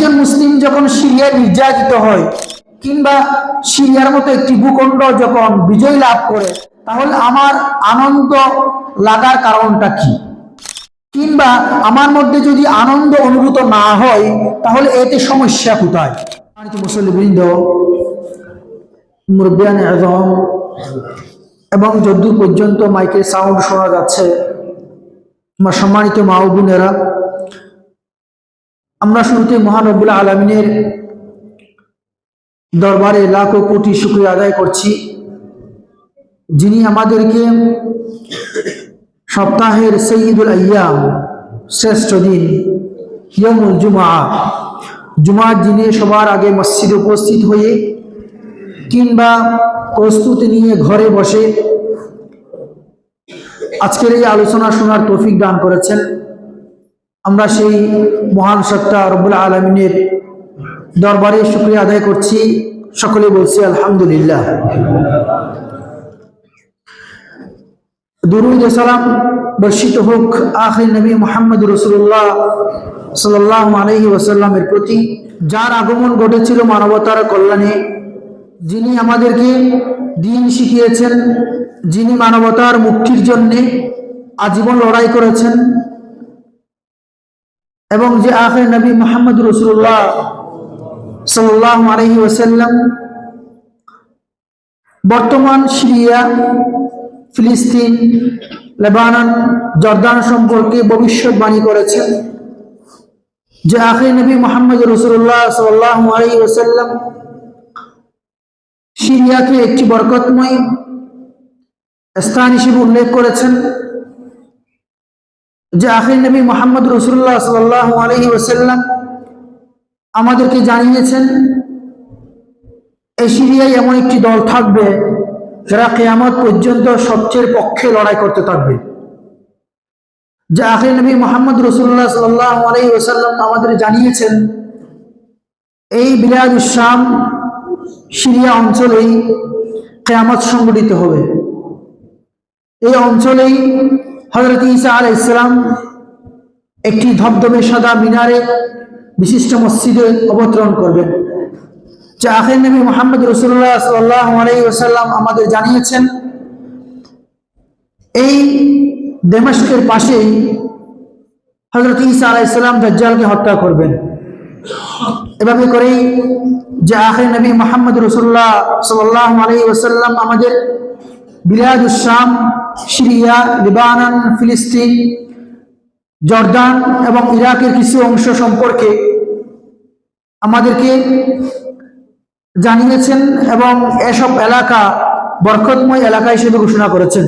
একজন মুসলিম যখন সিরিয়ায় নির্যাতিত হয় কিংবা সিরিয়ার মতো একটি ভূখণ্ড যখন বিজয় লাভ করে, তাহলে আমার আনন্দ লাগার কারণটা কি? কিংবা আমার মধ্যে যদি আনন্দ অনুভূত না হয়, তাহলে এতে সমস্যা কোথায়? মুসল্লিবৃন্দ, মুরব্বিয়ানে আযম এবং যদ্দূর পর্যন্ত মাইকের সাউন্ড শোনা যাচ্ছে, আমার সম্মানিত মা ও বোনেরা, আমরা শুরুতে মহান রব্বুল আলামিনের দরবারে লাখো কোটি শুকরিয়া আদায় করছি, যিনি আমাদেরকে সপ্তাহের সৈয়দুল আইয়াম, শ্রেষ্ঠ দিন ইয়ামুল জুমার দিনে সবার আগে মসজিদে উপস্থিত হয়ে কিংবা প্রস্তুতি নিয়ে ঘরে বসে আজকের এই আলোচনা শোনার তৌফিক দান করেছেন। আমরা সেই মহান সত্তা রব্বুল আলামিনের দরবারে শুকরিয়া আদায় করছি, সকলে বলছি আলহামদুলিল্লাহ। দুরূদ ও সালাম বর্ষিত হোক আখির নবী মুহাম্মদ রাসূলুল্লাহ সাল্লাল্লাহু আলাইহি ওয়াসাল্লামের প্রতি, যার আগমন ঘটেছিল মানবতার কল্যাণে, যিনি আমাদেরকে দ্বীন শিখিয়েছেন, যিনি মানবতার মুক্তির জন্য আজীবন লড়াই করেছেন, এবং যে আখির নবী মুহাম্মদ রাসূলুল্লাহ সাল্লাল্লাহু আলাইহি ওয়াসাল্লাম বর্তমান সিরিয়া, ফিলিস্তিন, লেবানন, জর্দান সম্পর্কে ভবিষ্যৎবাণী করেছেন। যে আখির নবী মুহাম্মদ রাসূলুল্লাহ সাল্লাল্লাহু আলাইহি ওয়াসাল্লাম সিরিয়াকে একটি বরকতময় স্থান হিসেবে উল্লেখ করেছেন। যে আখির নবী মুহাম্মদ রাসূলুল্লাহ সাল্লাল্লাহু আলাইহি ওয়াসাল্লাম আমাদেরকে জানিয়েছেন এই সিরিয়ায় এমন একটি দল থাকবে যারা কিয়ামত পর্যন্ত সত্যের পক্ষে লড়াই করতে থাকবে। যে আখির নবী মুহাম্মদ রাসূলুল্লাহ সাল্লাল্লাহু আলাইহি ওয়াসাল্লাম আমাদের জানিয়েছেন এই বিলাদুশ শাম, সিরিয়া অঞ্চলেই কিয়ামত সংঘটিত হবে। এই অঞ্চলেই হযরত ঈসা আলাইহিস সালাম একটি ধবধবে সাদা মিনারে বিশিষ্ট মসজিদে অবতরণ করবেন। যে আখির নবী মুহাম্মদ রাসূলুল্লাহ সাল্লাল্লাহু আলাইহি ওয়াসাল্লাম আমাদের জানিয়েছেন এই দামেস্কের পাশেই হযরত ঈসা আলাইহিস সালাম দাজ্জালকে হত্যা করবেন। এভাবে করেই যে আখির নবী মুহাম্মদ রাসূলুল্লাহ সাল্লাল্লাহু আলাইহি ওয়াসাল্লাম আমাদের বিলাদুশ শাম, সিরিয়া, লেবানন, ফিলিস্তিন, জর্দান এবং ইরাকের কিছু অংশ সম্পর্কে আমাদেরকে জানিয়েছেন এবং এসব এলাকা বরকতময় এলাকা হিসেবে ঘোষণা করেছেন।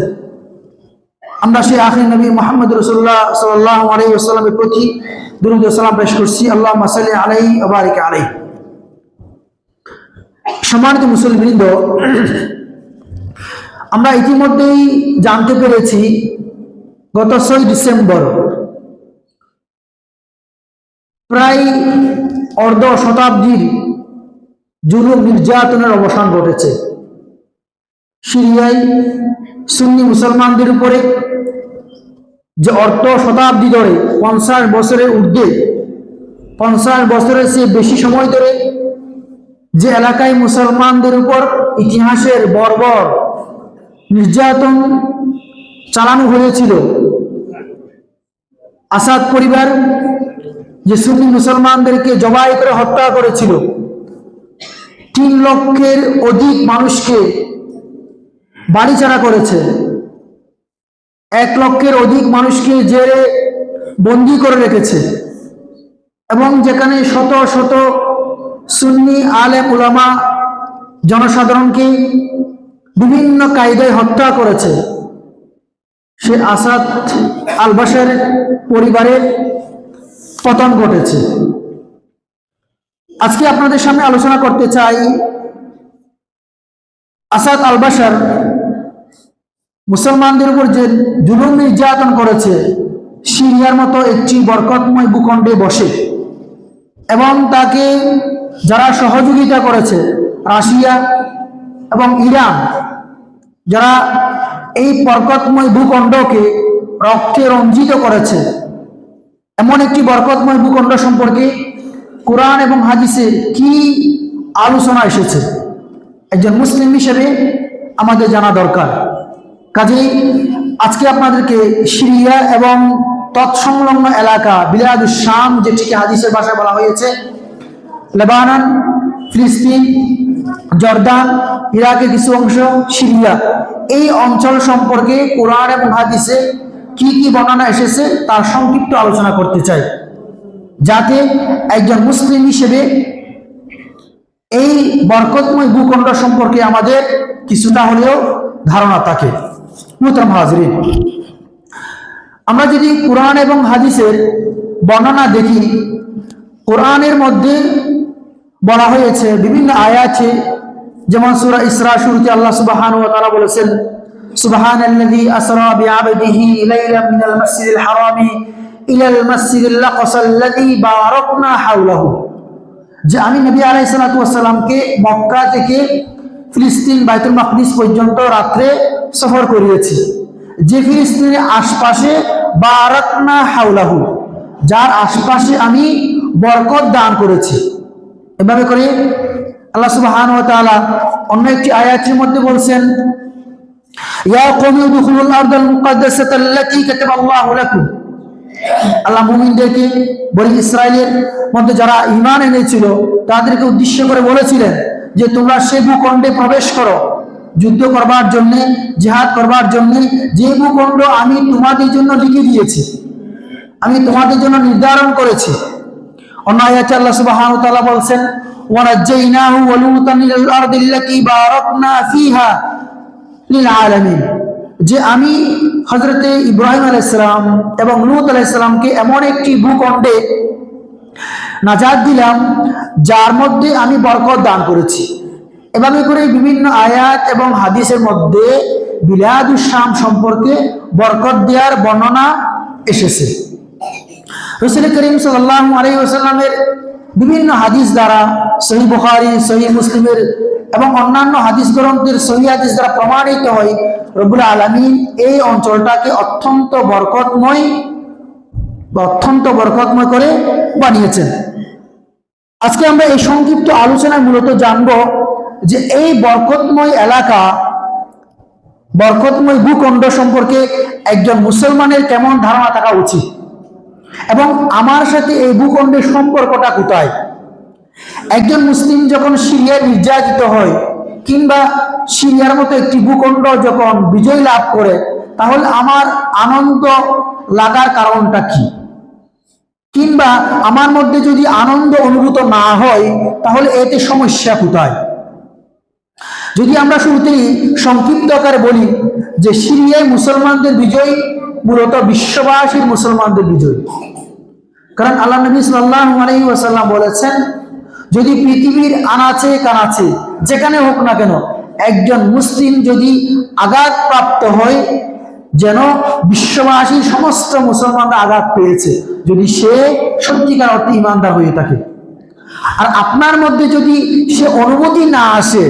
আমরা সেই আখির নবী মুহাম্মদ রাসূলুল্লাহ সাল্লাল্লাহু আলাইহি ওয়াসাল্লামের প্রতি দুরূদ ও সালাম পেশ করছি। আল্লাহুম্মা সাল্লি আলাইহি ওয়া বারিক আলাইহি। সম্মানিত মুসলিমবৃন্দ, আমরা ইতিমধ্যেই জানতে পেরেছি গত 6 ডিসেম্বর প্রায় অর্ধ শতাব্দীর জুলুম নির্যাতনের অবসান ঘটেছে। সিরিয়ায় সুন্নি মুসলমানদের উপরে যে অর্ধ শতাব্দী ধরে 50 বছরের ঊর্ধ্বে, 50 বছরের চেয়ে বেশি সময় ধরে যে এলাকায় মুসলমানদের উপর ইতিহাসের বর্বর নির্যাতন চালানো হয়েছিল, আসাদ পরিবার যে সুন্নি মুসলমানদেরকে জবাই করে হত্যা করেছিল, 3 লক্ষের অধিক মানুষকে বাড়িছাড়া করেছে, 1 লক্ষের অধিক মানুষকে জেলে বন্দী করে রেখেছে, এবং যেখানে শত শত সুন্নি আলেম উলামা জনসাধারণকে বিভিন্ন কায়দায় হত্যা করেছে, সে আসাদ আল বাশার পরিবারের পতন ঘটেছে। আজকে আপনাদের সামনে আলোচনা করতে চাই আসাদ আল বাশার মুসলমানদের উপর যে জুলুম নির্যাতন করেছে সিরিয়ার মতো একটি বরকতময় ভূখণ্ডে বসে, এবং তাকে যারা সহযোগিতা করেছে রাশিয়া এবং ইরান, যারা এই বরকতময় ভূখণ্ডকে রক্তে রঞ্জিত করেছে, এমন একটি বরকতময় ভূখণ্ড সম্পর্কে কোরআন এবং হাদিসে কি আলোচনা এসেছে একজন মুসলিম হিসেবে আমাদের জানা দরকার। কাজেই আজকে আপনাদেরকে সিরিয়া এবং তৎসংলগ্ন এলাকা বিলাদুশ শাম, যেটিকে হাদিসের ভাষায় বলা হয়েছে লেবানন, ফিলিস্তিন, জর্দান, ইরাকের কিছু অংশ, সিরিয়া, এই অঞ্চল সম্পর্কে কোরআন এবং হাদিসে কি কি বর্ণনা এসেছে তার সংক্ষিপ্ত আলোচনা করতে চাই, যাতে একজন মুসলিম হিসেবে এই বরকতময় ভূখণ্ড সম্পর্কে আমাদের কিছুটা হলেও ধারণা থাকে। মুহতারাম হাজরিন, আমরা যদি কোরআন এবং হাদিসের বর্ণনা দেখি, কোরআনের মধ্যে বলা হয়েছে বিভিন্ন আয়াতে, যেমন সূরা ইসরা শুরুতে আল্লাহ সুবহানাহু ওয়া তাআলা বলেছেন, সুবহানাল্লাযী আসরা বিআবদিহি লাইলাম মিনাল মাসজিদিল হারামি ইলাল মাসজিদিল আকসাল্লাযী বারাকনা হাওলাহু, যে আমি নবী আলাইহিস সালাতু ওয়াস সালামকে মক্কা থেকে ফিলিস্তিন বাইতুল মাকদিস পর্যন্ত রাত্রে সফর করিয়েছি, যে ফিলিস্তিনের আশপাশে বারাকনা হাওলাহু, যার আশপাশে আমি বরকত দান করেছি। এভাবে করে আল্লাহ সুবহানাহু ওয়া তাআলা অন্য একটি আয়াতের মধ্যে বলছেন, ইয়া কওমি উদখুলুল আরদাল মুকাদ্দাসাতা আল্লাতী কাতাবাল্লাহু লাকুম, আল্লাহ মুমিনদেরকে, বনি ইসরাইলের মধ্যে যারা ঈমান এনেছিল তাদেরকে উদ্দেশ্য করে বলেছিলেন যে তোমরা সেই ভূখণ্ডে প্রবেশ করো যুদ্ধ করবার জন্য, জিহাদ করবার জন্য, যে ভূখণ্ড আমি তোমাদের জন্য লিখে দিয়েছি, আমি তোমাদের জন্য নির্ধারণ করেছি। অন্য আয়াতে আল্লাহ সুবহানাহু ওয়া তাআলা বলছেন, ওয়া নাজ্জাইনাহু ওয়া লূতান ইলাল আরদিল্লাতী বারাকনা ফিহা লিল আলামিন, যে আমি হযরতে ইব্রাহিম আলাইহিস সালাম এবং লূত আলাইহিস সালামকে এমন একটি ভূখণ্ডে নাজাত দিলাম যার মধ্যে আমি বরকত দান করেছি। এভাবে করে বিভিন্ন আয়াত এবং হাদিসের মধ্যে বিলাদুশ শাম সম্পর্কে বরকত দেওয়ার বর্ণনা এসেছে। রাসূল করিম সাল্লাল্লাহু আলাইহি ওয়াসাল্লামের বিভিন্ন হাদিস দ্বারা, সহিহ বুখারী, সহিহ মুসলিমের এবং অন্যান্য হাদিস গ্রন্থের সহিহ হাদিস দ্বারা প্রমাণিত হয় রব্বুল আলামিন এই অঞ্চলটাকে অত্যন্ত বরকতময় করে বানিয়েছেন। আজকে আমরা এই সংক্ষিপ্ত আলোচনায় মূলত জানব যে এই বরকতময় এলাকা, বরকতময় ভূখণ্ড সম্পর্কে একজন মুসলমানের কেমন ধারণা থাকা উচিত এবং আমার সাথে এই ভূখণ্ডের সম্পর্কটা কোথায়। একজন মুসলিম যখন সিরিয়ায় নির্যাতিত হয় কিংবা সিরিয়ার মতো একটি ভূখণ্ড যখন বিজয় লাভ করে, তাহলে আমার আনন্দ লাগার কারণটা কি? কিংবা আমার মধ্যে যদি আনন্দ অনুভূত না হয় তাহলে এতে সমস্যা কোথায়? যদি আমরা শুরুতেই সংক্ষিপ্ত আকারে বলি যে সিরিয়ায় মুসলমানদের বিজয় মূলত বিশ্ববাসীর মুসলমানদের বিজয়। কারণ আল্লাহ নবী সাল্লাল্লাহু আলাইহি ওয়াসাল্লাম বলেছেন, যদি পৃথিবীর আনাচে কানাচে যেখানে হোক না কেন একজন মুসলিম যদি আঘাত প্রাপ্ত হয়, যেন বিশ্ববাসীর সমস্ত মুসলমানরা আঘাত পেয়েছে, যদি সে সত্যিকার অর্থে ঈমানদার হয়ে থাকে। আর আপনার মধ্যে যদি সে অনুমতি না আসে,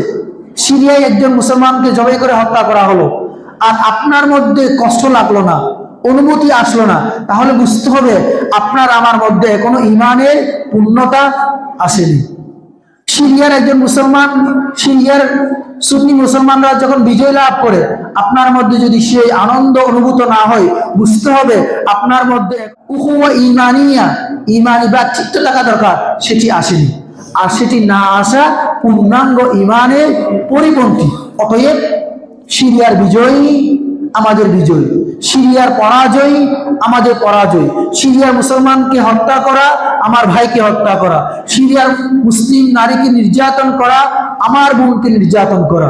সিরিয়ায় একজন মুসলমানকে জবাই করে হত্যা করা হলো আর আপনার মধ্যে কষ্ট লাগলো না, অনুমতি আসলো না, তাহলে বুঝতে হবে আপনার আমার মধ্যে কোনো ঈমানের পূর্ণতা আসেনি। সিরিয়ার একজন মুসলমান, সিরিয়ার সুন্নি মুসলমানরা যখন বিজয় লাভ করে আপনার মধ্যে যদি সেই আনন্দ অনুভূত না হয়, বুঝতে হবে আপনার মধ্যে উখুওয়া ঈমানিয়া, ঈমানি বা চিত্ত লাগা দরকার, সেটি আসেনি। আর সেটি না আসা পূর্ণাঙ্গ ঈমানের পরিপন্থী। অতএব সিরিয়ার বিজয় আমাদের বিজয়, সিরিয়ার পরাজয় আমাদের পরাজয়। সিরিয়ার মুসলমানকে হত্যা করা আমার ভাইকে হত্যা করা, সিরিয়ার মুসলিম নারীকে নির্যাতন করা আমার বোনকে নির্যাতন করা।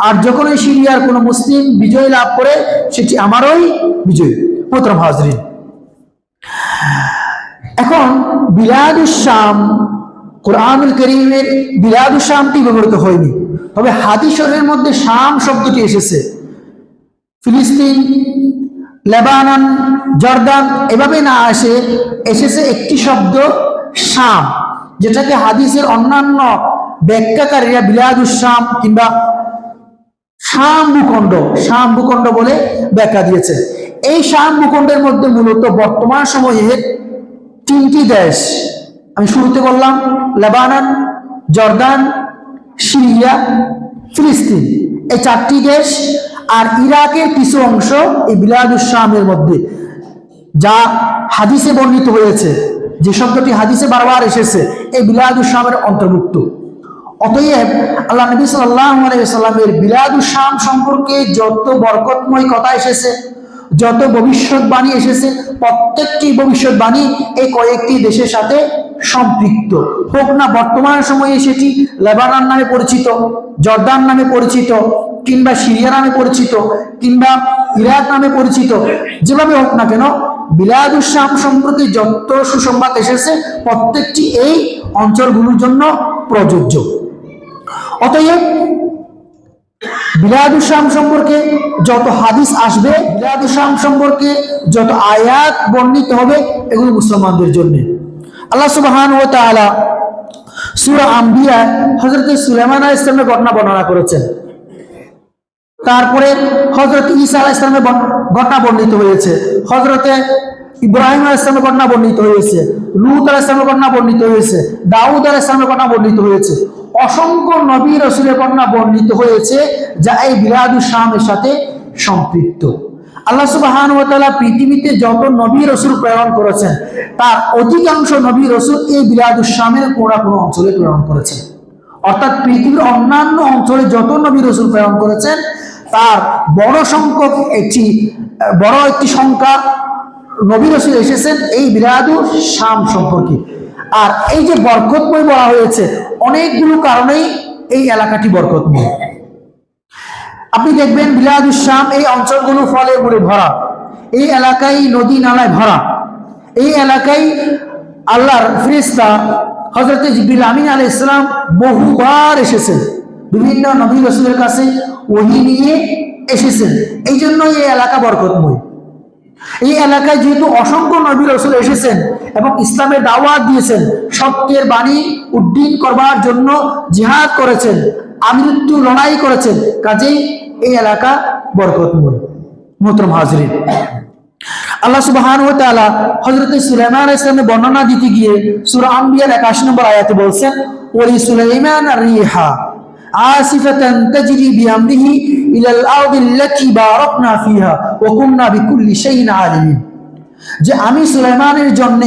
আর যখন এই সিরিয়ার কোনো মুসলিম বিজয় লাভ করে সেটি আমারই বিজয়। মুহতারাম হাজরিন, এখন বিলাদুশ শাম, কুরআনুল কারীমের বিলাদুশ শামটি ব্যবহৃত হয়নি, তবে হাদিস শরীফের মধ্যে শাম শব্দটি এসেছে। ফিলিস্তিন, লেবানন, জর্দান এভাবে না এসেছে একটি শব্দ শাম, যেটাকে হাদিসের অন্যান্য ব্যাখ্যাকারীরা বিলাদুশ শাম কিংবা শাম ভূখণ্ড বলে ব্যাখ্যা দিয়েছে। এই শাম ভূখণ্ডের মধ্যে মূলত বর্তমান সময়ে তিনটি দেশ আমি শুরুতে বললাম লেবানন, জর্দান, সিরিয়া, ফিলিস্তিন, এই 4টি দেশ আর ইরাকের কিছু অংশ এই বিলাদুস শামের মধ্যে, যা হাদিসে বর্ণিত হয়েছে, যে শব্দটি হাদিসে বারবার এসেছে, এই বিলাদুস শামের অন্তর্ভুক্ত। অতএব আল্লাহ নবী সাল্লাল্লাহু আলাইহি ওয়াসাল্লামের বিলাদুস শাম সম্পর্কে যত বরকতময় কথা এসেছে, যত ভবিষ্যৎবাণী এসেছে, প্রত্যেকটি ভবিষ্যৎবাণী এই কয়েকটি দেশের সাথে সম্পৃক্ত। হোক না বর্তমান সময়ে সেটি লেবানন নামে পরিচিত, জর্দান নামে পরিচিত, কিংবা সিরিয়া নামে পরিচিত, কিংবা ইরাক নামে পরিচিত, যেভাবে হোক না কেন বিলাদুস শাম সম্পর্কে যত সুসংবাদ এসেছে প্রত্যেকটি এই অঞ্চলগুলোর জন্য প্রযোজ্য। অতএব বিলাদুস শাম সম্পর্কে যত হাদিস আসবে, বিলাদুস শাম সম্পর্কে যত আয়াত বর্ণিত হবে, এগুলো মুসলমানদের জন্য। আল্লাহ সুবহানাহু ওয়া তাআলা সূরা আম্বিয়া হযরত সুলাইমান আলাইহিস সালামের ঘটনা বর্ণনা করেছেন। তারপরে হযরত ঈসা আলাইহিস সালামের ঘটনা বর্ণিত হয়েছে, হযরত ইব্রাহিম আলাইহিস সালামের ঘটনা বর্ণিত হয়েছে, লূত আলাইহিস সালামের ঘটনা বর্ণিত হয়েছে, দাউদ আলাইহিস সালামের ঘটনা বর্ণিত হয়েছে। অসংখ্য নবী রাসূলের ঘটনা বর্ণিত হয়েছে যা এই বিলাদুস শামের সাথে সম্পৃক্ত। আল্লাহ সুবহানাহু ওয়া তাআলা পৃথিবীতে যত নবী রাসূল প্রেরণ করেছেন তার অধিকাংশ নবী রাসূল এই বিলাদুস শামের কোনো অঞ্চলে প্রেরণ করেছেন। অর্থাৎ পৃথিবীর অন্যান্য অঞ্চলে যত নবী রাসূল প্রেরণ করেছেন তার বড় একটি সংখ্যা নবী রাসূল এসেছেন এই বিলাদুস শাম সম্পর্কে। আর এই যে বরকতময় বলা হয়েছে, অনেকগুলো কারণেই এই এলাকাটি বরকতময়। আপনি দেখবেন বিলাদুস শাম এই অঞ্চলগুলো ফলে মূলে ভরা, এই এলাকায় নদী নালায় ভরা, এই এলাকায় আল্লাহর ফেরেশতা হযরত জিবরিল আমিন আলাইহিস সালাম বহুবার এসেছেন, বিভিন্ন নবী রাসূলের কাছে ওহী নিয়ে এসেছেন। এই জন্য এই এলাকা বরকতময়। এই এলাকায় যেহেতু অসংখ্য নবী রাসূল এসেছেন এবং ইসলামের দাওয়াত দিয়েছেন, সত্যের বাণী উদ্দিন করবার জন্য জিহাদ করেছেন, আমৃত্যু লড়াই করেছেন, কাজেই এই এলাকা বরকতময়। মুহতারাম হাজিরিন, আল্লাহ সুবহানাহু ওয়া তাআলা হযরত সুলাইমান আলাইহিস সালামের বর্ণনা দিতে গিয়ে সূরা আম্বিয়ার 81 নম্বর আয়াতে বলছেন, ওয়ালি সুলাইমান আর-রিহা আসিফাতান তাজরি বিআমরিহি ইলাল আরদিল্লাতী বারাকনা ফিহা ওয়া কুননা বিকুল্লি শাইইন আলিমিন। যে আমি সুলাইমানের জন্য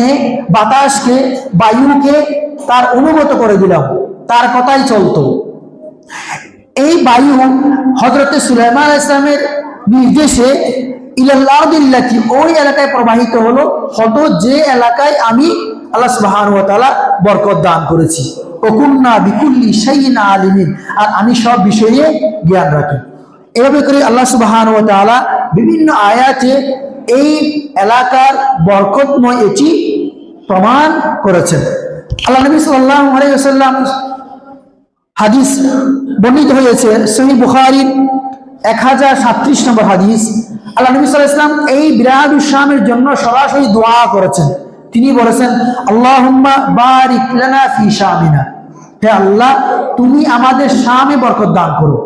বাতাসকে, বায়ুকে তার অনুগত করে দিলাম, তার কথাই চলতো। এই বায়ু হযরত সুলাইমান আলাইহিস সালামের নির্দেশে ইলাল আরদিল্লাতী ওই এলাকায় প্রবাহিত হলো, যে এলাকায় আমি আল্লাহ সুবহানাহু ওয়া তাআলা বরকত দান করেছি। ওয়া কুননা বিকুল্লি শাইইন আলিমিন, আর আমি সব বিষয়ে জ্ঞান রাখি। এভাবে করে আল্লাহ সুবহানাহু ওয়া তাআলা বিভিন্ন আয়াতে এই এলাকার বরকতময় এটি প্রমাণ করেছেন। আল্লাহ নবী সাল্লাল্লাহু আলাইহি ওয়াসাল্লাম হাদিস বর্ণিত হয়েছে সহিহ বুখারীর 1037 নম্বর হাদিস। আল্লাহ নবী সাল্লাল্লাহু আলাইহি ওয়াসাল্লাম এই বিলাদুস শামের জন্য সরাসরি দোয়া করেছেন। তিনি বলেছেন, আল্লাহুম্মা বারিক লানা ফি শামিনা, হে আল্লাহ তুমি আমাদের শামে বরকত দান করো,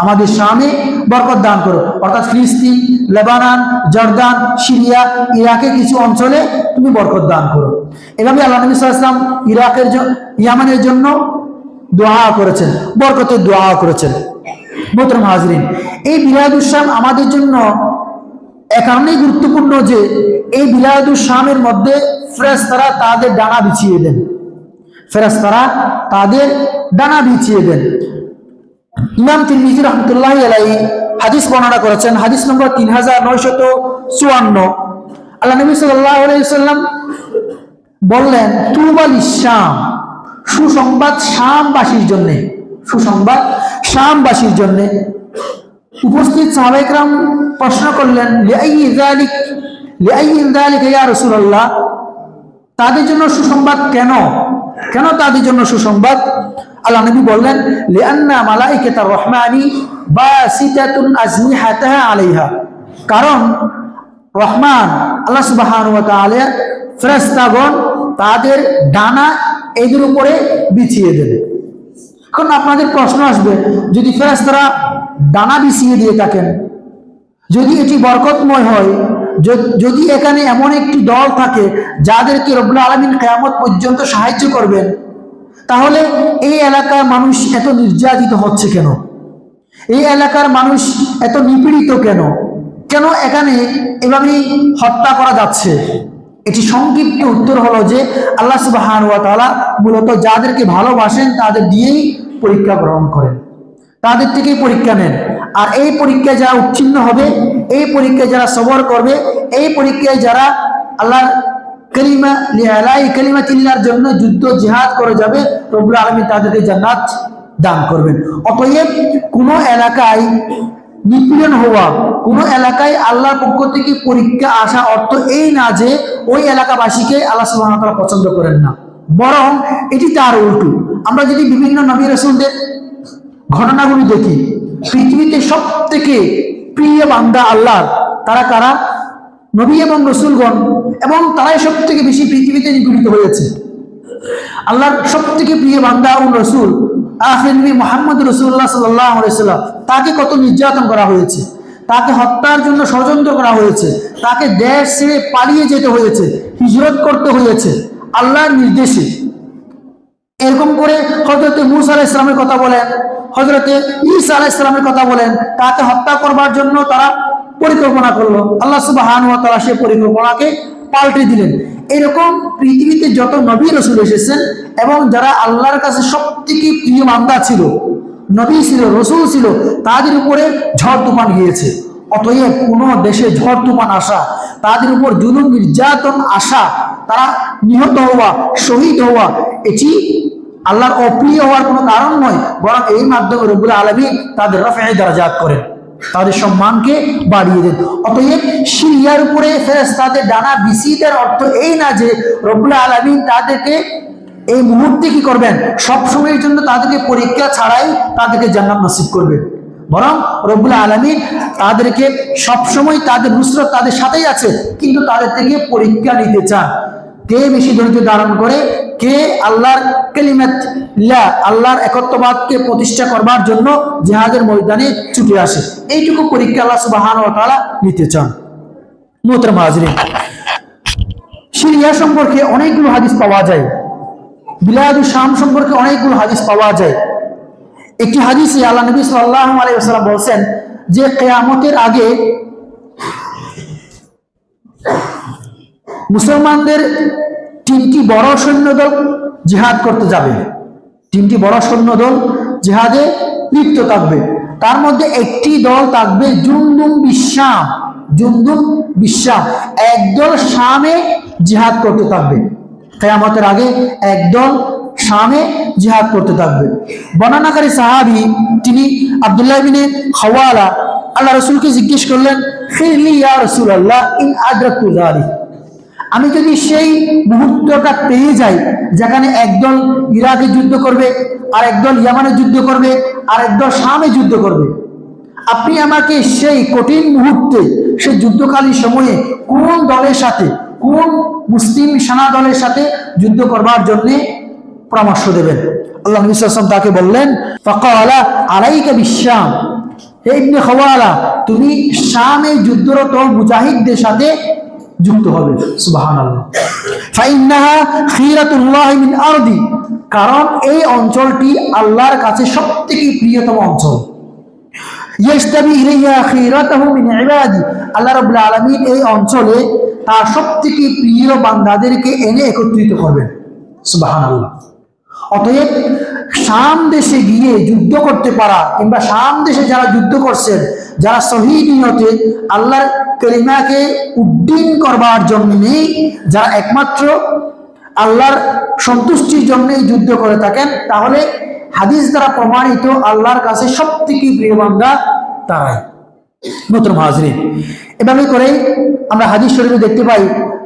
আমাদের শামে বরকত দান করো। অর্থাৎ ফিলিস্তিন, লেবানন, জর্দান, সিরিয়া, ইরাকের কিছু অঞ্চলে তুমি বরকত দান করো। এভাবে আল্লাহ নবী সাল্লাল্লাহু আলাইহি ওয়াসাল্লাম ইয়ামানের জন্য দোয়া করেছেন, বরকতের দোয়া করেছেন। মুহতারাম হাজিরিন, এই বিলাদুস শাম আমাদের জন্য এ কারণেই গুরুত্বপূর্ণ যে এই বিলাদুস শামের মধ্যে ফেরেশতারা তাদের ডানা বিছিয়ে দেন, ফেরেশতারা তাদের ডানা বিছিয়ে দেন। ইমাম তিরমিজি রাহমাতুল্লাহি আলাইহি হাদিস বর্ণনা করেছেন, হাদিস নম্বর 3954। আল্লাহ নবী সাল্লাল্লাহু আলাইহি ওয়াসাল্লাম বললেন, তুবা লিশ-শাম, সুসংবাদ শামবাসীর জন্য, সুসংবাদ শামবাসীর জন্য। উপস্থিত সাহাবায়ে কেরাম প্রশ্ন করলেন, লিআইয়ি যালিকা ইয়া রাসূলুল্লাহ, তাদের জন্য সুসংবাদ কেন? কেন তাদের জন্য সুসংবাদ? আল্লাহ নবী বললেন, লিআন্না মালাইকাতার রহমানি বাসিতাতুন আজনিহাতাহা আলাইহা, কারণ রহমান আল্লাহ সুবহানাহু ওয়া তাআলা ফেরেশতাগণ তাদের ডানা এদের উপরে বিছিয়ে দেবে। এখন আপনাদের প্রশ্ন আসবে, যদি ফেরেশতারা ডানা বিছিয়ে দিয়ে থাকেন, যদি এটি বরকতময় হয়, যদি এখানে এমন একটি দল থাকে যাদেরকে রব্বুল আলামিন কিয়ামত পর্যন্ত সাহায্য করবেন, তাহলে এই এলাকার মানুষ এত নির্যাতিত হচ্ছে কেন? এই এলাকার মানুষ এত নিপীড়িত কেন? কেন এখানে এভাবেই হত্যা করা যাচ্ছে? এটি সংক্ষিপ্ত উত্তর হলো যে আল্লাহ সুবহানাহু ওয়া তাআলা মূলত যাদেরকে ভালোবাসেন তাদের দিয়েই পরীক্ষা গ্রহণ করেন, তাদের থেকেই পরীক্ষা নেন। আর এই পরীক্ষায় যারা উত্তীর্ণ হবে, এই পরীক্ষায় যারা সবর করবে, এই পরীক্ষায় যারা আল্লাহর কালিমা লিআলাই কালিমাতিল্লাহর জন্য যুদ্ধ জিহাদ করে যাবে, রব্বুল আলামিন তাদেরকে জান্নাত দান করবেন। অতএব কোনো এলাকায় নিপীড়ন হওয়া, কোনো এলাকায় আল্লাহর পক্ষ থেকে পরীক্ষা আসা অর্থ এই না যে ওই এলাকাবাসীকে আল্লাহ সুবহানাহু ওয়া তাআলা পছন্দ করেন না, বরং এটি তার উল্টো। আমরা যদি বিভিন্ন নবী রাসূলদের ঘটনাগুলো দেখি, পৃথিবীতে সব থেকে প্রিয় বান্দা আল্লাহ তারা কারা? নবী এবং রসুলগণ, এবং তারাই সব থেকে বেশি পৃথিবীতে নিপীড়িত হয়েছে। আল্লাহর সব থেকে প্রিয় বান্দা ও রসুল আখির নবী মুহাম্মদ রাসূলুল্লাহ সাল্লাল্লাহু আলাইহি ওয়াসাল্লাম, তাকে কত নির্যাতন করা হয়েছে, তাকে হত্যার জন্য ষড়যন্ত্র করা হয়েছে, তাকে দেশ ছেড়ে পালিয়ে যেতে হয়েছে, হিজরত করতে হয়েছে আল্লাহর নির্দেশে। এরকম করে হযরত মূসা আলাইহিস সালামের কথা বলেন, হযরত ঈসা আলাইহিস সালামের কথা বলেন, তাকে হত্যা করবার জন্য তারা পরিকল্পনা করলো। আল্লাহ সুবহানাহু ওয়া তাআলা সেই পরিকল্পনাকে পাল্টে দিলেন। এরকম পৃথিবীতে যত নবী রাসূল এসেছেন এবং যারা আল্লাহর কাছে সবথেকে প্রিয় বান্দা ছিল, নবী ছিল, রাসূল ছিল, তাদের উপরে ঝড় তুফান গিয়েছে। অতএব কোনো দেশে ঝড় তুফান আসা, তাদের উপর জুলুম নির্যাতন আসা, তারা নিহত হওয়া, শহীদ হওয়া, এটি আল্লাহর অপ্রিয় হওয়ার কোনো কারণ নয়, বরং এই মাধ্যমে রব্বুল আলামিন তাদের রফায়ে দারাজাত করেন, তাদের সম্মানকে বাড়িয়ে দেন। অতএব সিরিয়ার উপরে ফেরেশতাদের ডানা বিছিয়ে দেওয়ার অর্থ এই না যে রব্বুল আলামিন তাদেরকে এই মুহূর্তে কি করবেন, সব সময়ের জন্য তাদেরকে পরীক্ষা ছাড়াই তাদেরকে জান্নাত নসিব করবেন, বরং রব্বুল আলামিন তাদেরকে সবসময় তাদের নুসরত তাদের সাথেই আছে, কিন্তু তাদের থেকে পরীক্ষা নিতে চান কে বেশি ধৈর্য ধারণ করে, কে আল্লাহর কালিমাত লা আল্লাহর একত্ববাদকে প্রতিষ্ঠা করবার জন্য জিহাদের ময়দানে ছুটে আসে। এইটুকু পরীক্ষা আল্লাহ সুবহানাহু ওয়া তাআলা নিতে চান। মুহতারাম হাজিরিন, সিরিয়া সম্পর্কে অনেকগুলো হাদিস পাওয়া যায়, বিলাদুশ শাম সম্পর্কে অনেকগুলো হাদিস পাওয়া যায়। একটি হাদিসে আল্লাহ নবী সাল্লাল্লাহু আলাইহি ওয়াসাল্লাম বলেন যে কিয়ামতের আগে মুসলমানদের তিনটি বড় সৈন্যদল জিহাদ করতে যাবে, তিনটি বড় সৈন্যদল জিহাদে লিপ্ত থাকবে। তার মধ্যে একটি দল থাকবে জুনদুম বিশাম, জুনদুম বিশাম, একদল শামে জিহাদ করতে থাকবে। কিয়ামতের আগে একদল শামে জিহাদ করতে থাকবে। বর্ণনাকারী সাহাবী তিনি আব্দুল্লাহ ইবনে খাওয়ালা আল্লাহ রাসূলকে জিজ্ঞেস করলেন, খিরলি ইয়া রাসূলুল্লাহ ইন আদরাকতু যালিক, আমি যদি সেই মুহূর্তটা পেয়ে যাই যেখানে একদল ইরাকে যুদ্ধ করবে, আর একদল ইয়ামানে যুদ্ধ করবে, আর একদল শামে যুদ্ধ করবে, আপনি আমাকে সেই কঠিন মুহূর্তে, সেই যুদ্ধকালীন সময়ে কোন দলের সাথে, কোন মুসলিম সেনা দলের সাথে যুদ্ধ করবার জন্য পরামর্শ দেবেন? আল্লাহ নবী সাল্লাল্লাহু আলাইহি ওয়াসাল্লাম তাকে বললেন, ফাকালা আলাইকা বিশাম, হে ইবনে খাওয়ালা, তুমি শামে যুদ্ধরত মুজাহিদদের সাথে যুক্ত হবে। সুবহানাল্লাহ। ফাইন্নাহা খিরাতুল্লাহ মিন আরদি, কারণ এই অঞ্চলটি আল্লাহর কাছে সবথেকে প্রিয়তম অঞ্চল। ইয়াস্তাবি ইলাইহা খিরাতুহু মিন ইবাদি, আল্লাহ রাব্বুল আলামিন এই অঞ্চলে তার সবথেকে প্রিয় বান্দাদেরকে এনে একত্রিত করবেন। সুবহানাল্লাহ। অতএব শাম দেশে গিয়ে যুদ্ধ করতে পারা, কিংবা শাম দেশে যারা যুদ্ধ করছেন, যারা শহীদ নিয়তে আল্লাহর কালিমাকে উদ্দিন করবার জন্যে, যারা একমাত্র আল্লাহর সন্তুষ্টির জন্যই যুদ্ধ করে থাকেন, তাহলে হাদিস দ্বারা প্রমাণিত আল্লাহর কাছে সবথেকে প্রিয় বান্দা তারাই। মুহতারাম হাজিরিন, এভাবে করে আমরা হাদিস শরীফে দেখতে পাই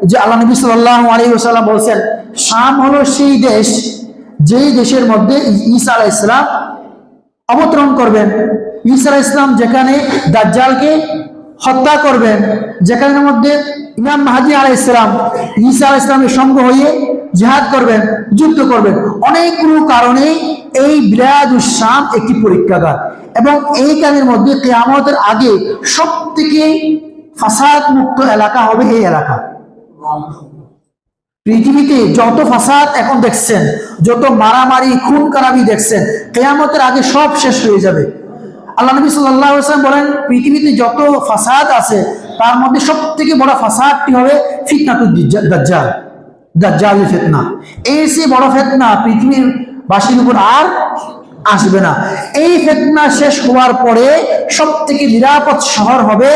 যে আল্লাহ নবী সাল্লাল্লাহু আলাইহি ওয়াসাল্লাম বলেছেন, শাম হলো সেই দেশ যেই দেশের মধ্যে ঈসা আলাইহিস সালাম অবতরণ করবেন। ঈসা আলাইহিস সালাম যেখানে দাজ্জালকে হত্যা করবেন, যেখানের মধ্যে ইমাম মাহদী আলাইহিস সালাম ঈসা আলাইহিস সালামের সঙ্গ হয়ে জিহাদ করবেন, যুদ্ধ করবেন। অনেকগুলো কারণে এই বিলাদুশ শাম একটি পরীক্ষাগার, এবং এই কাজের মধ্যে কিয়ামতের আগে সবথেকে ফাসাদ মুক্ত এলাকা হবে এই এলাকা। পৃথিবীতে যত ফাসাদ এখন দেখছেন, যত মারামারি খুন খারাপি দেখছেন, কিয়ামতের আগে সব শেষ হয়ে যাবে। আল্লাহ নবী সাল্লাল্লাহু আলাইহি ওয়াসাল্লাম বলেন, পৃথিবীতে যত ফাসাদ আছে তার মধ্যে সবথেকে বড় ফাসাদটি হবে ফিতনাতুদ দাজ্জাল, দাজ্জালের ফিতনা। এই সে বড় ফিতনা পৃথিবীর বাসীর উপর আর আসবে না। এই ফিতনা শেষ হওয়ার পরে সবথেকে নিরাপদ শহর হবে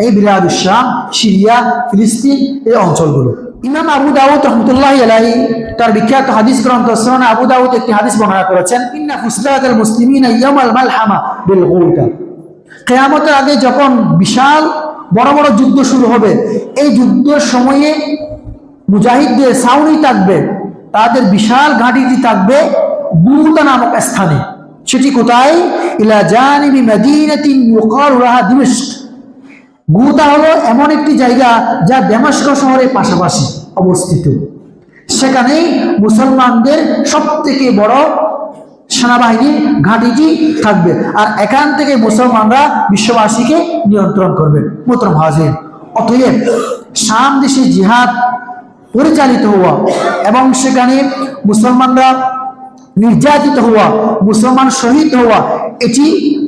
এই বিলাদুশ শাম, সিরিয়া, ফিলিস্তিন এই অঞ্চলগুলো। ইমাম আবু দাউদ রাহমাতুল্লাহি আলাইহি তার বিখ্যাত হাদিস গ্রন্থ সুনান আবু দাউদ একটি হাদিস বর্ণনা করেছেন, ইন্না ফুসলাতাল মুসলিমিনা ইয়াউমাল মালহামা বিল গৌতা। কিয়ামতের আগে যখন বিশাল বড় বড় যুদ্ধ শুরু হবে, এই যুদ্ধের সময়ে মুজাহিদদের ছাউনি থাকবে, তাদের বিশাল ঘাঁটিটি থাকবে গুতা নামক স্থানে। সেটি কোথায়? ইলা জানিবি মাদিনাতিন ইউকালু লাহা দিমাশক। গুতা হলো এমন একটি জায়গা যা দামেস্ক শহরের পাশাপাশি অবস্থিত। সেখানেই মুসলমানদের সবথেকে বড় সেনাবাহিনীর ঘাঁটিটি থাকবে, আর এখান থেকে মুসলমানরা বিশ্ববাসীকে নিয়ন্ত্রণ করবে। মোহতরম হাজির, অতএব শাম দেশে জিহাদ পরিচালিত হওয়া এবং সেখানে মুসলমানরা নির্যাতিত হওয়া, মুসলমান শহীদ হওয়া, এটি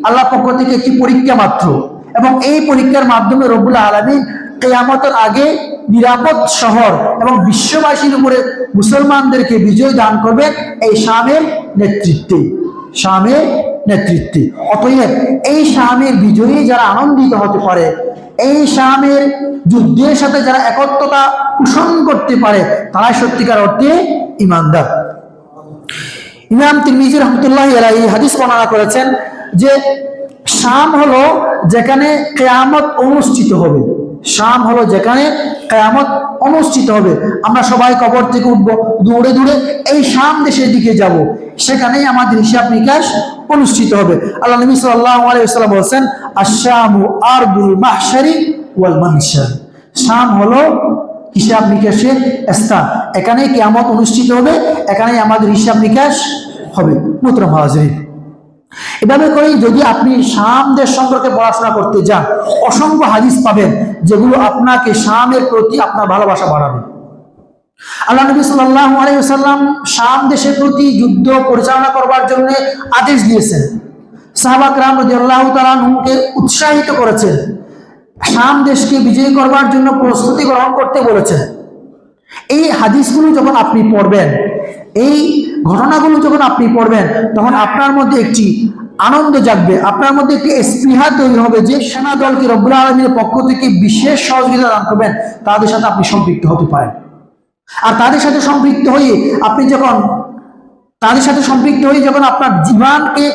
আল্লাহর পক্ষ থেকে একটি পরীক্ষা মাত্র। এবং এই পরীক্ষার মাধ্যমে রব্বুল আলামিন কিয়ামতের আগে নিরাপদ শহর এবং বিশ্ববাসীর উপরে মুসলমানদেরকে বিজয় দান করবেন এই শামের নেতৃত্বে, শামের নেতৃত্বে। অতএব এই শামের বিজয়ী যারা আনন্দিত হতে পারে, এই শামের যুদ্ধের সাথে যারা একত্রতা পোষণ করতে পারে, তারাই সত্যিকার অর্থে ঈমানদার। ইমাম তিরমিজি রাহমাতুল্লাহি আলাইহি হাদিস বর্ণনা করেছেন যে শাম হলো যেখানে কিয়ামত অনুষ্ঠিত হবে। শাম হলো যেখানে কিয়ামত অনুষ্ঠিত হবে। আমরা সবাই কবর থেকে উঠবো, দৌড়ে দৌড়ে এই শাম দেশের দিকে যাব, সেখানেই আমাদের হিসাব নিকাশ অনুষ্ঠিত হবে। আল্লাহ নবী সাল্লাল্লাহু আলাইহি ওয়াসাল্লাম বলেছেন, আশ-শামু আরদুল মাহশারি ওয়াল মানশার। শাম হলো হিসাব নিকাশের স্থান, এখানেই কিয়ামত অনুষ্ঠিত হবে, এখানেই আমাদের হিসাব নিকাশ হবে। মোহতরম হাজিরিন, এভাবে করেই যদি আপনি শাম দেশ সম্পর্কে পড়াশোনা করতে যান, অসংখ্য হাদিস পাবেন যেগুলো আপনাকে শামের প্রতি আপনার ভালোবাসা বাড়াবে। আল্লাহ নবী সাল্লাল্লাহু আলাইহি ওয়াসাল্লাম শাম দেশের প্রতি যুদ্ধ পরিচালনা করবার জন্য আদেশ দিয়েছেন। সাহাবা کرام রাদিয়াল্লাহু তাআলা আনহুকে উৎসাহিত করেছেন, শাম দেশকে বিজয় করবার জন্য প্রস্তুতি গ্রহণ করতে বলেছেন। এই হাদিসগুলো যখন আপনি পড়বেন, এই ঘটনাগুলো যখন আপনি পড়বেন, তখন আপনার মধ্যে একটি আনন্দ জাগবে, আপনার মধ্যে একটি স্পৃহা তৈরি হবে যে সেনা দলকে রব্বুল আলামিনের পক্ষ থেকে বিশেষ সহযোগিতা দান করবেন, তাদের সাথে আপনি সম্পৃক্ত হতে পারেন। আর তাদের সাথে সম্পৃক্ত হয়ে আপনি যখন আপনার জীবনকে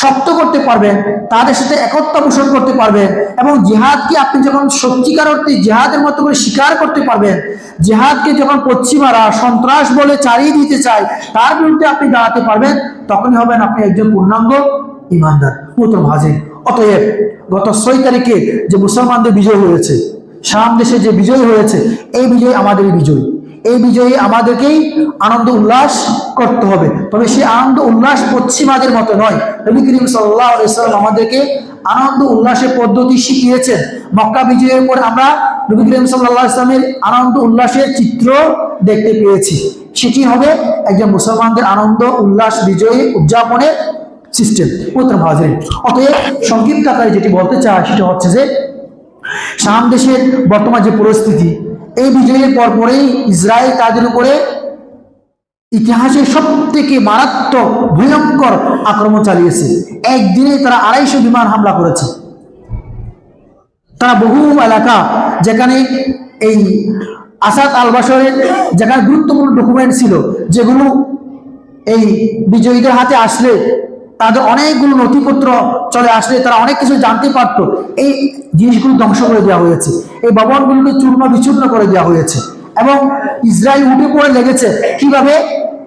শক্ত করতে পারবেন, তাদের সাথে একত্র পোষণ করতে পারবেন, এবং জিহাদকে আপনি যখন সত্যিকার অর্থে জিহাদের মতো করে স্বীকার করতে পারবেন, জিহাদকে যখন পশ্চিমারা সন্ত্রাস বলে চালিয়ে দিতে চায় তার বিরুদ্ধে আপনি দাঁড়াতে পারবেন, তখনই হবেন আপনি একজন পূর্ণাঙ্গ ঈমানদার। মোহতরম হাজির, অতএব গত 6 তারিখে যে মুসলমানদের বিজয় হয়েছে, শাম দেশে যে বিজয় হয়েছে, এই বিজয় আমাদেরই বিজয়। এই বিজয়ে আমাদেরকেই আনন্দ উল্লাস করতে হবে, তবে সেই আনন্দ উল্লাস পশ্চিমাদের মতো নয়। নবী করিম সাল্লাল্লাহু আলাইহি ওয়াসাল্লাম আমাদেরকে আনন্দ উল্লাসের পদ্ধতি শিখিয়েছেন। মক্কা বিজয়ের পর আমরা নবী করিম সাল্লাল্লাহু আলাইহি ওয়াসাল্লামের আনন্দ উল্লাসের চিত্র দেখতে পেয়েছি। সেটি হবে একজন মুসলমানদের আনন্দ উল্লাস বিজয়ী উদযাপনের সিস্টেম। মোহতরম হাজিরিন, অতএব সংক্ষিপ্ত আকারে যেটি বলতে চাই সেটা হচ্ছে যে শাম দেশের বর্তমান যে পরিস্থিতি, এই বিজয়ের পরপরেই ইসরায়েল তাদের উপরে ইতিহাসের সবথেকে মারাত্মক ভয়ঙ্কর আক্রমণ চালিয়েছে। একদিনে তারা 250 বিমান হামলা করেছে। তারা বহু এলাকা যেখানে এই আসাদ আল বাশরের যেখানে গুরুত্বপূর্ণ ডকুমেন্ট ছিল, যেগুলো এই বিজয়ীদের হাতে আসলে তাদের অনেকগুলো নথিপত্র চলে আসলে তারা অনেক কিছু জানতে পারত, এই জিনিসগুলো ধ্বংস করে দেওয়া হয়েছে। এই ভবনগুলোকে চূর্ণ বিচূর্ণ করে দেওয়া হয়েছে, এবং ইসরায়েল উঠে পড়ে লেগেছে কিভাবে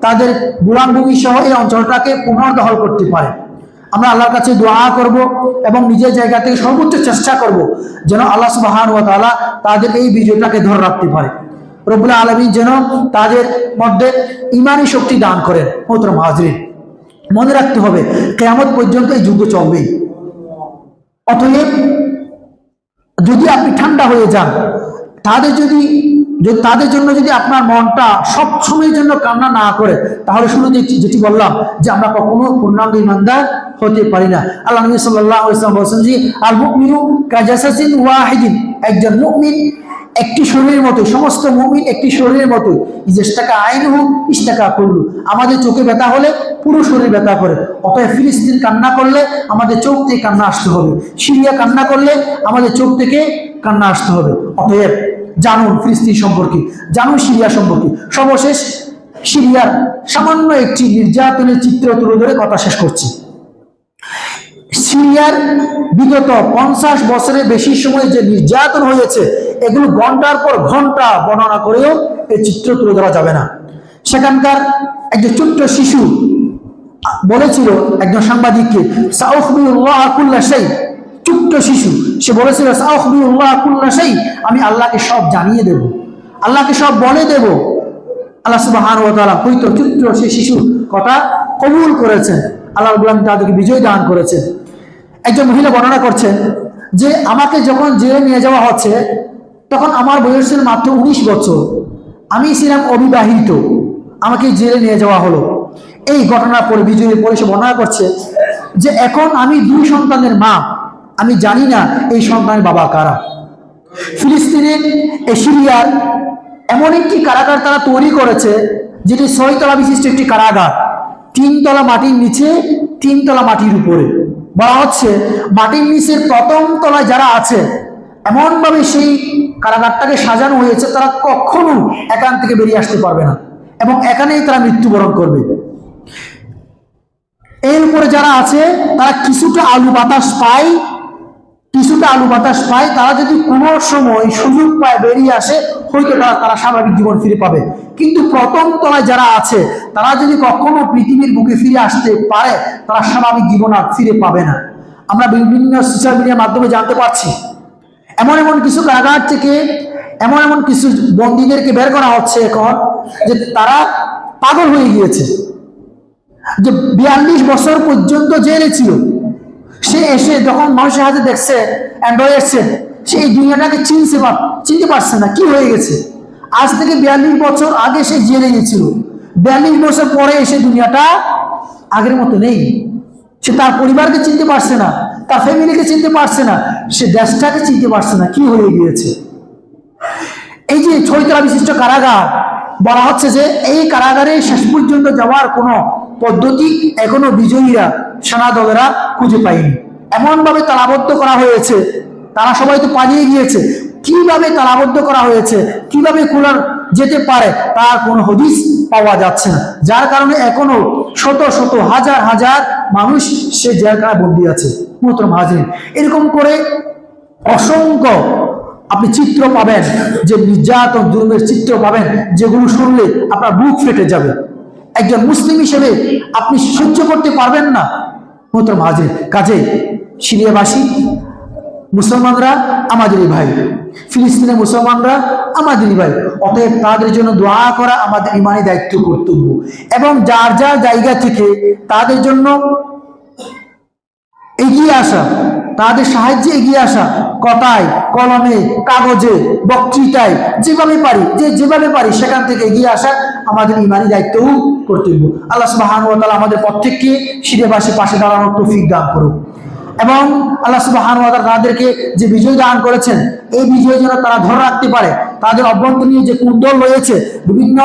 তাদের গোলামভূমি সহ এই অঞ্চলটাকে পুনর্দখল করতে পারে। আমরা আল্লাহর কাছে দোয়া করব এবং নিজের জায়গা থেকে সর্বোচ্চ চেষ্টা করব যেন আল্লাহ সুবহানাহু ওয়া তাআলা তাদের এই বিজয়টাকে ধরে রাখতে পারে। রব্বুল আলামিন যেন তাদের মধ্যে ঈমানি শক্তি দান করেন। মোহতরম হাজিরিন, মনে রাখতে হবে কিয়ামত পর্যন্ত এই যুদ্ধ চলবেই। অতএব যদি আপনি ঠান্ডা হয়ে যান, তাদের জন্য যদি আপনার মনটা সব সময়ের জন্য কান্না না করে, তাহলে শুরু যেটি বললাম যে আমরা কখনো পূর্ণাঙ্গ ইমানদার হতে পারি না। আল্লাহ নবী সাল্লাল্লাহু আলাইহি ওয়াসাল্লাম বলেছেন যে আল মুমিনু কাজাসাসিন ওয়াহিদিন, একজন মুমিন একটি শরীরের মতো, সমস্ত মুমিন একটি শরীরের মতো। ইজতাকা আইনুহু ইশতাকা কুল্লু, আমাদের চোখে ব্যথা হলে পুরো শরীর ব্যথা করে। অতএব ফিলিস্তিন কান্না করলে আমাদের চোখ থেকে কান্না আসতে হবে, সিরিয়া কান্না করলে আমাদের চোখ থেকে কান্না আসতে হবে। অতএব জানুন ফিলিস্তিন সম্পর্কে, জানুন সিরিয়া সম্পর্কে। সর্বশেষ সিরিয়ার সামান্য একটি নির্যাতনের চিত্র তুলে ধরে কথা শেষ করছি। সিরিয়ার বিগত 50 বছরের বেশি সময় যে নির্যাতন হয়েছে, এগুলো ঘন্টার পর ঘন্টা বর্ণনা করেও এই চিত্র তুলে ধরা যাবে না। সেখানকার একজন ছোট্ট শিশু বলেছিল একজন সাংবাদিককে, সাউখবিরুল্লাহ কুল্লা শাই, ছোট্ট শিশু, সে বলেছিল সাউখবিরুল্লাহ কুল্লা শাই, আমি আল্লাহকে সব জানিয়ে দেব, আল্লাহকে সব বলে দেব। আল্লাহ সুবহানাহু ওয়া তাআলা পবিত্র ছোট্ট সেই শিশুর কথা কবুল করেছেন, আল্লাহ রাব্বুল আলামিন তাদেরকে বিজয় দান করেছেন। একজন মহিলা বর্ণনা করছেন যে আমাকে যখন জেলে নিয়ে যাওয়া হচ্ছে, তখন আমার বয়স ছিল মাত্র 19 বছর, আমি ছিলাম অবিবাহিত, আমাকে জেলে নিয়ে যাওয়া হলো। এই ঘটনার পরে বিজয়ের পরে সে বর্ণনা করছে যে এখন আমি 2 সন্তানের মা, আমি জানি না এই সন্তানের বাবা কারা। ফিলিস্তিনের সিরিয়ার এমন একটি কারাগার তারা তৈরি করেছে, যেটি 6 তলা বিশিষ্ট একটি কারাগার, 3 তলা মাটির নিচে, 3 তলা মাটির উপরে। বলা হচ্ছে মাটির নিচের প্রথম তলায় যারা আছে, এমনভাবে সেই কারাগারটাকে সাজানো হয়েছে তারা কখনো এখান থেকে বেরিয়ে আসতে পারবে না এবং এখানেই তারা মৃত্যুবরণ করবে। এর উপরে যারা আছে তারা কিছুটা আলু বাতাস পায়, তারা যদি কোনো সময় সুযোগ পায় বেরিয়ে আসে, হয়তো তারা স্বাভাবিক জীবন ফিরে পাবে। কিন্তু প্রথম তলায় যারা আছে তারা যদি কখনো পৃথিবীর বুকে ফিরে আসতে পারে, তারা স্বাভাবিক জীবন আর ফিরে পাবে না। আমরা বিভিন্ন সোশ্যাল মিডিয়ার মাধ্যমে জানতে পারছি এমন কিছু কারাগার থেকে এমন কিছু বন্দীদেরকে বের করা হচ্ছে এখন, যে তারা পাগল হয়ে গিয়েছে, যে 42 বছর পর্যন্ত জেলে ছিল। সে এসে যখন মানুষের হাতে দেখছে অ্যান্ড্রয়েড সেট, সে এই দুনিয়াটাকে চিনতে পারছে না কি হয়ে গেছে। আজ থেকে 42 বছর আগে সে জেলে গিয়েছিল, 42 বছর পরে এসে দুনিয়াটা আগের মতো নেই। সে তার পরিবারকে চিনতে পারছে না, তার ফ্যামিলিকে চিনতে পারছে না, সে দেশটাকে চিনতে পারছে না কি হয়ে গিয়েছে। এই যে 6 তলা বিশিষ্ট কারাগার, বলা হচ্ছে যে এই কারাগারে শেষ পর্যন্ত যাওয়ার কোনো পদ্ধতি এখনো বিজয়ীরা, সেনা দলেরা খুঁজে পায়নি। এমনভাবে তালাবদ্ধ করা হয়েছে, তারা সবাই তো পালিয়ে গিয়েছে, কিভাবে তালাবদ্ধ করা হয়েছে, কিভাবে খোলা যেতে পারে তার কোনো হদিস পাওয়া যাচ্ছে না। যার কারণে এখনো শত শত হাজার হাজার মানুষ সে জেলখানায় বন্দী আছে। মোহতরম হাজিরিন, এরকম করে অসংখ্য আপনি চিত্র পাবেন, যে নির্যাতন জুলুমের চিত্র পাবেন, যেগুলো শুনলে আপনার বুক ফেটে যাবে। একজন মুসলিম হিসেবে আপনি সহ্য করতে পারবেন না। মোহতরম হাজির, কাজে সিরিয়াবাসী মুসলমানরা আমাদেরই ভাই, ফিলিস্তিনের মুসলমানরা আমাদেরই ভাই। অতএব তাদের জন্য দোয়া করা আমাদের ইমানি দায়িত্ব, কর্তব্য, এবং যার যার জায়গা থেকে তাদের জন্য এগিয়ে আসা, তাদের সাহায্যে এগিয়ে আসা, কথায় কলমে কাগজে বক্তৃতায় যেভাবে পারি সেখান থেকে এগিয়ে আসা আমাদের ইমানি দায়িত্ব ও কর্তব্য। আল্লাহ সুবহানাহু ওয়া তাআলা আমাদের প্রত্যেককে সিরিয়াবাসীর পাশে দাঁড়ানোর তৌফিক দান করুক, এবং আল্লাহ সুবহানাহু ওয়া তাআলা তাদেরকে যে বিজয় দান করেছেন, এই বিজয় যেন তারা ধরে রাখতে পারে। তাদের অভ্যন্তরীণ যে কুণ্ডল রয়েছে, বিভিন্ন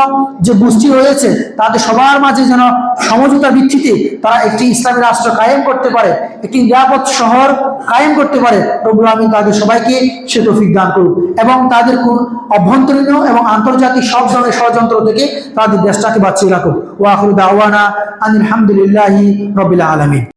যে গোষ্ঠী রয়েছে, তাদের সবার মাঝে যেন সমঝোতার ভিত্তিতে তারা একটি ইসলামী রাষ্ট্র কায়েম করতে পারে, একটি নিরাপদ শহর কায়েম করতে পারে। রব্বুল আমিন তাদের সবাইকে সে তৌফিক দান করুক, এবং তাদের কোন অভ্যন্তরীণ এবং আন্তর্জাতিক সব ধরনের ষড়যন্ত্র থেকে তাদের দেশটাকে বাঁচিয়ে রাখুক। ওয়া আখিরু দাওয়ানা আনিল হামদুলিল্লাহি রাব্বিল আলামিন।